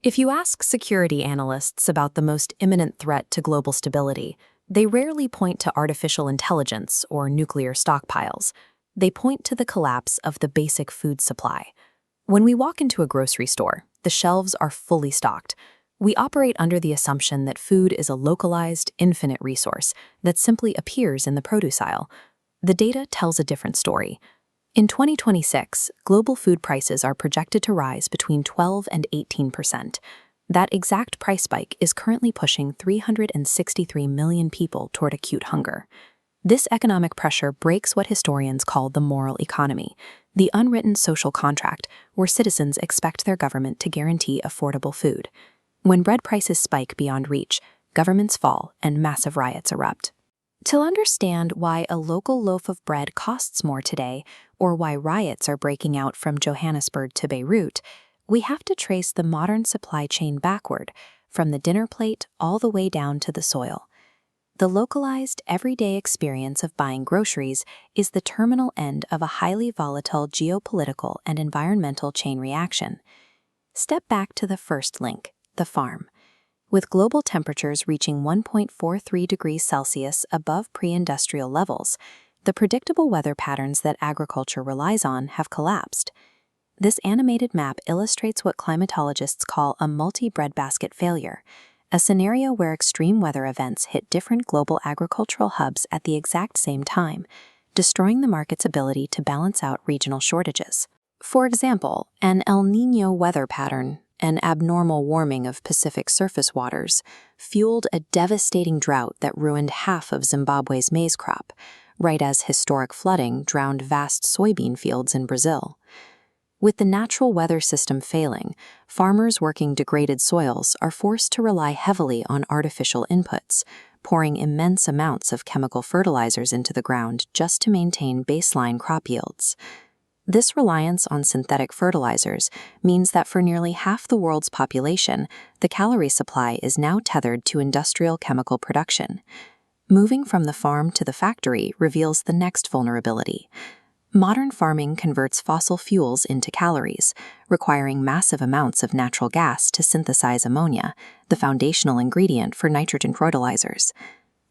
If you ask security analysts about the most imminent threat to global stability, they rarely point to artificial intelligence or nuclear stockpiles. They point to the collapse of the basic food supply. When we walk into a grocery store, the shelves are fully stocked. We operate under the assumption that food is a localized, infinite resource that simply appears in the produce aisle. The data tells a different story. In 2026, global food prices are projected to rise between 12 and 18%. That exact price spike is currently pushing 363 million people toward acute hunger. This economic pressure breaks what historians call the moral economy, the unwritten social contract where citizens expect their government to guarantee affordable food. When bread prices spike beyond reach, governments fall and massive riots erupt. To understand why a local loaf of bread costs more today, or why riots are breaking out from Johannesburg to Beirut, we have to trace the modern supply chain backward, from the dinner plate all the way down to the soil. The localized, everyday experience of buying groceries is the terminal end of a highly volatile geopolitical and environmental chain reaction. Step back to the first link, the farm. With global temperatures reaching 1.43 degrees Celsius above pre-industrial levels, the predictable weather patterns that agriculture relies on have collapsed. This animated map illustrates what climatologists call a multi-breadbasket failure, a scenario where extreme weather events hit different global agricultural hubs at the exact same time, destroying the market's ability to balance out regional shortages. For example, an El Niño weather pattern, an abnormal warming of Pacific surface waters, fueled a devastating drought that ruined half of Zimbabwe's maize crop, right as historic flooding drowned vast soybean fields in Brazil. With the natural weather system failing, farmers working degraded soils are forced to rely heavily on artificial inputs, pouring immense amounts of chemical fertilizers into the ground just to maintain baseline crop yields. This reliance on synthetic fertilizers means that for nearly half the world's population, the calorie supply is now tethered to industrial chemical production. Moving from the farm to the factory reveals the next vulnerability. Modern farming converts fossil fuels into calories, requiring massive amounts of natural gas to synthesize ammonia, the foundational ingredient for nitrogen fertilizers.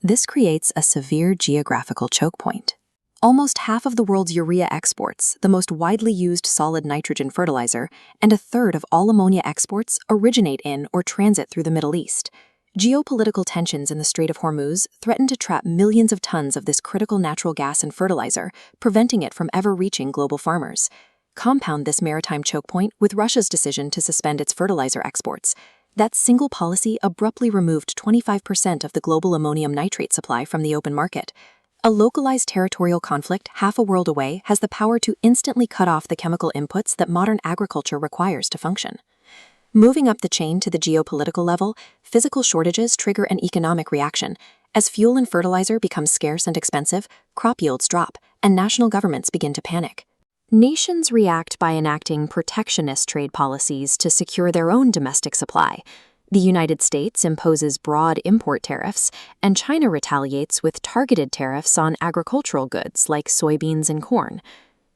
This creates a severe geographical choke point. Almost half of the world's urea exports, the most widely used solid nitrogen fertilizer, and a third of all ammonia exports originate in or transit through the Middle East. Geopolitical tensions in the Strait of Hormuz threaten to trap millions of tons of this critical natural gas and fertilizer, preventing it from ever reaching global farmers. Compound this maritime choke point with Russia's decision to suspend its fertilizer exports. That single policy abruptly removed 25% of the global ammonium nitrate supply from the open market. A localized territorial conflict half a world away has the power to instantly cut off the chemical inputs that modern agriculture requires to function. Moving up the chain to the geopolitical level, physical shortages trigger an economic reaction. As fuel and fertilizer become scarce and expensive, crop yields drop, and national governments begin to panic. Nations react by enacting protectionist trade policies to secure their own domestic supply. The United States imposes broad import tariffs, and China retaliates with targeted tariffs on agricultural goods like soybeans and corn.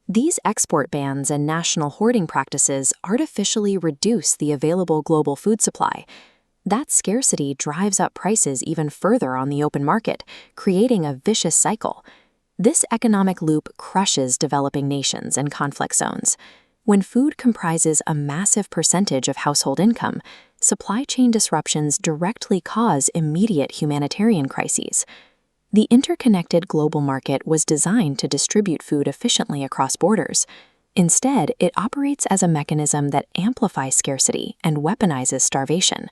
These export bans and national hoarding practices artificially reduce the available global food supply. That scarcity drives up prices even further on the open market, creating a vicious cycle. This economic loop crushes developing nations and conflict zones. When food comprises a massive percentage of household income, supply chain disruptions directly cause immediate humanitarian crises. The interconnected global market was designed to distribute food efficiently across borders. Instead, it operates as a mechanism that amplifies scarcity and weaponizes starvation.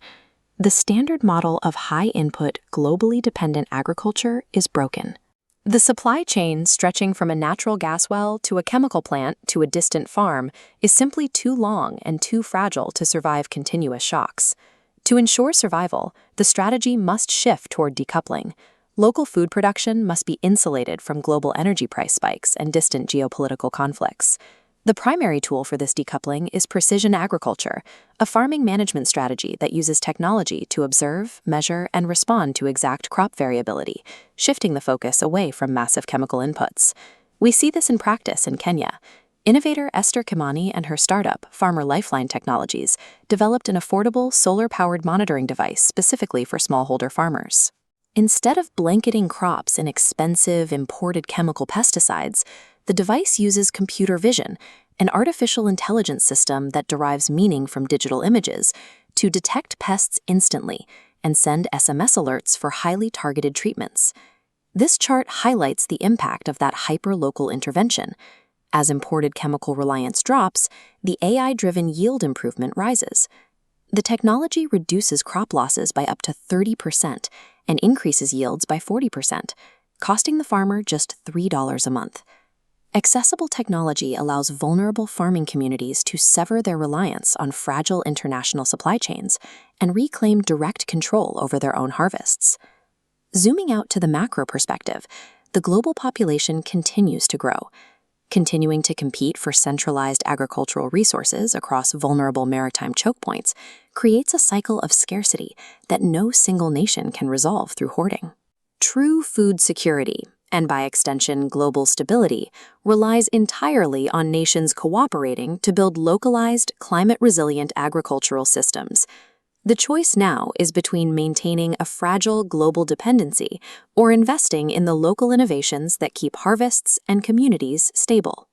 The standard model of high-input, globally dependent agriculture is broken. The supply chain, stretching from a natural gas well to a chemical plant to a distant farm, is simply too long and too fragile to survive continuous shocks. To ensure survival, the strategy must shift toward decoupling. Local food production must be insulated from global energy price spikes and distant geopolitical conflicts. The primary tool for this decoupling is precision agriculture, a farming management strategy that uses technology to observe, measure, and respond to exact crop variability, shifting the focus away from massive chemical inputs. We see this in practice in Kenya. Innovator Esther Kimani and her startup, Farmer Lifeline Technologies, developed an affordable solar-powered monitoring device specifically for smallholder farmers. Instead of blanketing crops in expensive, imported chemical pesticides, the device uses computer vision, an artificial intelligence system that derives meaning from digital images, to detect pests instantly and send SMS alerts for highly targeted treatments. This chart highlights the impact of that hyper-local intervention. As imported chemical reliance drops, the AI-driven yield improvement rises. The technology reduces crop losses by up to 30% and increases yields by 40%, costing the farmer just $3 a month. Accessible technology allows vulnerable farming communities to sever their reliance on fragile international supply chains and reclaim direct control over their own harvests. Zooming out to the macro perspective, the global population continues to grow. Continuing to compete for centralized agricultural resources across vulnerable maritime choke points creates a cycle of scarcity that no single nation can resolve through hoarding. True food security, and by extension global stability, relies entirely on nations cooperating to build localized, climate-resilient agricultural systems. The choice now is between maintaining a fragile global dependency or investing in the local innovations that keep harvests and communities stable.